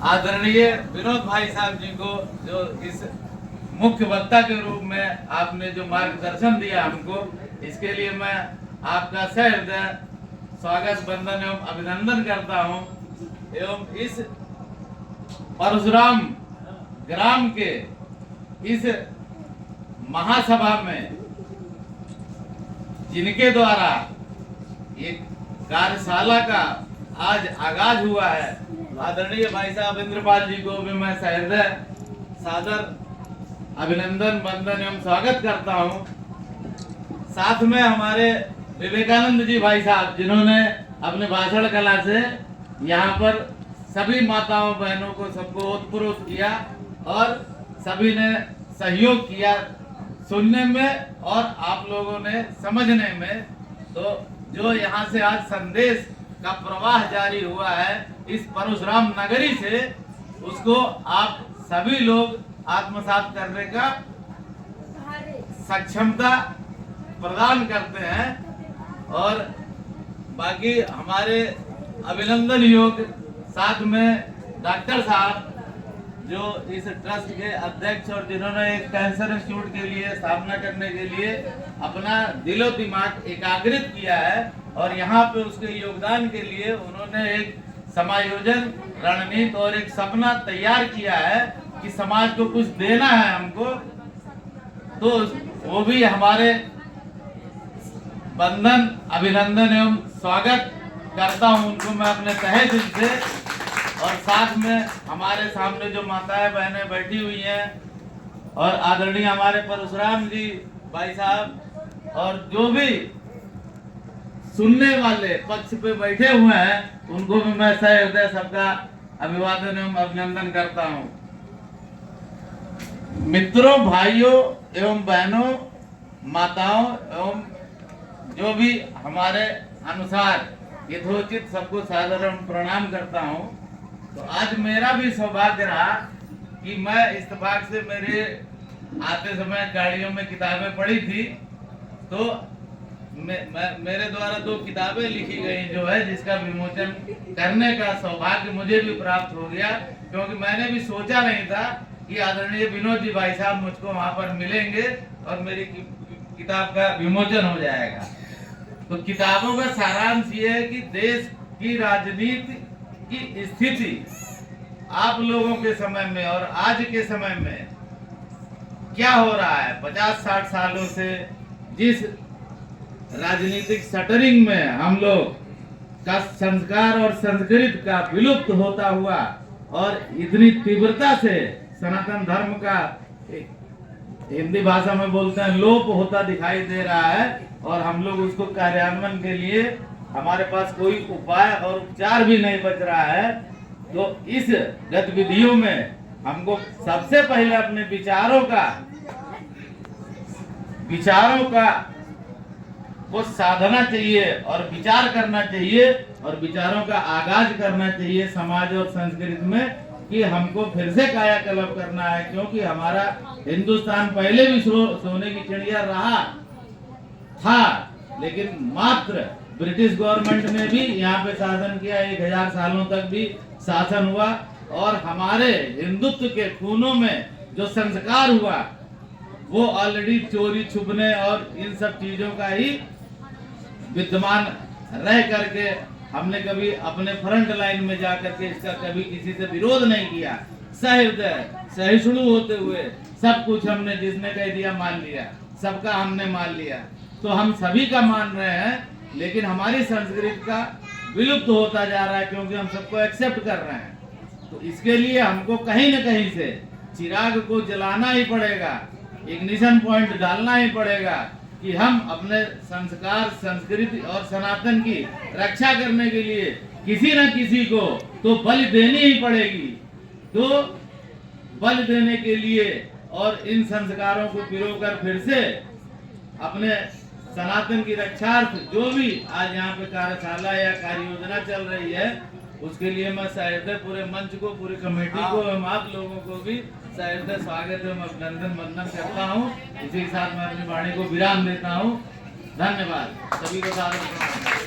आदरणीय विनोद भाई साहब जी को जो इस मुख्य वक्ता के रूप में आपने जो मार्गदर्शन दिया हमको, इसके लिए मैं आपका सहृदय स्वागत, वंदन एवं अभिनंदन करता हूं। एवं इस परशुराम ग्राम के इस महासभा में जिनके द्वारा एक कार्यशाला का आज आगाज हुआ है, आदरणीय भाई साहब इंद्रपाल जी को भी मैं सहृदय सादर अभिनंदन, वंदन एवं स्वागत करता हूं। साथ में हमारे विवेकानंद जी भाई साहब, जिन्होंने अपने भाषण कला से यहाँ पर सभी माताओं बहनों को सबको ओतप्रोत किया और सभी ने सहयोग किया सुनने में और आप लोगों ने समझने में। तो जो यहाँ से आज संदेश का प्रवाह जारी हुआ है इस परशुराम नगरी से, उसको आप सभी लोग आत्मसात करने का सक्षमता प्रदान करते हैं। और बाकी हमारे अभिनंदन योग साथ में डॉक्टर साहब, जो इस ट्रस्ट के अध्यक्ष और जिन्होंने एक कैंसर इंस्टीट्यूट के लिए स्थापना करने के लिए अपना दिलो दिमाग एकाग्रित किया है, और यहाँ पे उसके योगदान के लिए उन्होंने एक समायोजन रणनीति और एक सपना तैयार किया है कि समाज को कुछ देना है हमको। तो वो भी हमारे वंदन, अभिनंदन एवं स्वागत करता हूँ उनको मैं अपने तहे दिल से। और साथ में हमारे सामने जो माताएं बहनें बैठी हुई हैं और आदरणीय हमारे परशुराम जी भाई साहब, और जो भी सुनने वाले पक्ष पे बैठे हुए हैं, उनको भी मैं सहृदय सबका अभिवादन एवं अभिनंदन करता हूं। मित्रों, भाइयों एवं बहनों, माताओं एवं जो भी हमारे अनुसार यथोचित सबको साधारण प्रणाम करता हूं। तो आज मेरा भी सौभाग्य रहा कि मैं इत्तेफाक से मेरे आते समय गाड़ियों में किताबें पढ़ी थी, तो मेरे द्वारा 2 किताबें लिखी गई जो है, जिसका विमोचन करने का सौभाग्य मुझे भी प्राप्त हो गया, क्योंकि मैंने भी सोचा नहीं था कि आदरणीय विनोद जी भाई साहब मुझको वहां पर मिलेंगे और मेरी किताब का विमोचन हो जाएगा। तो किताबों का सारांश ये है कि देश की राजनीति की स्थिति आप लोगों के समय में और आज के समय में क्या हो रहा है। 50-60 सालों से जिस राजनीतिक शटरिंग में हम लोग का संस्कार और संस्कृति का विलुप्त होता हुआ और इतनी तीव्रता से सनातन धर्म का, हिंदी भाषा में बोलते हैं, लोप होता दिखाई दे रहा है, और हम लोग उसको कार्यान्वयन के लिए हमारे पास कोई उपाय और उपचार भी नहीं बच रहा है। तो इस गतिविधियों में हमको सबसे पहले अपने विचारों का वो साधना चाहिए और विचार करना चाहिए, और विचारों का आगाज करना चाहिए समाज और संस्कृति में, कि हमको फिर से कायाकल्प करना है। क्योंकि हमारा हिंदुस्तान पहले भी सोने की चिड़िया रहा था, लेकिन मात्र ब्रिटिश गवर्नमेंट ने भी यहाँ पे शासन किया, 1000 सालों तक भी शासन हुआ, और हमारे हिंदुत्व के खूनों में जो संस्कार हुआ वो ऑलरेडी चोरी छुपने और इन सब चीजों का ही विद्यमान रह करके हमने कभी अपने फ्रंट लाइन में जाकर के इसका कभी किसी से विरोध नहीं किया। सहृदय सहिष्णु होते हुए सब कुछ हमने, जिसने कह दिया मान लिया, सबका हमने मान लिया। तो हम सभी का मान रहे हैं, लेकिन हमारी संस्कृति का विलुप्त होता जा रहा है, क्योंकि हम सबको एक्सेप्ट कर रहे हैं। तो इसके लिए हमको कहीं न कहीं से चिराग को जलाना ही पड़ेगा, इग्निशन पॉइंट डालना ही पड़ेगा, कि हम अपने संस्कार, संस्कृति और सनातन की रक्षा करने के लिए किसी न किसी को तो बलि देनी ही पड़ेगी। तो बलि देने के लिए और इन संस्कारों को पिरोकर फिर से अपने सनातन की रक्षार्थ जो भी आज यहाँ पे कार्यशाला या कार्य योजना चल रही है, उसके लिए मैं सहृदय पूरे मंच को, पूरी कमेटी को एवं आप लोगों को भी सहृदय स्वागत एवं अभिनंदन, वंदन करता हूँ। इसी के साथ मैं अपनी वाणी को विराम देता हूँ। धन्यवाद, सभी को सादर प्रणाम।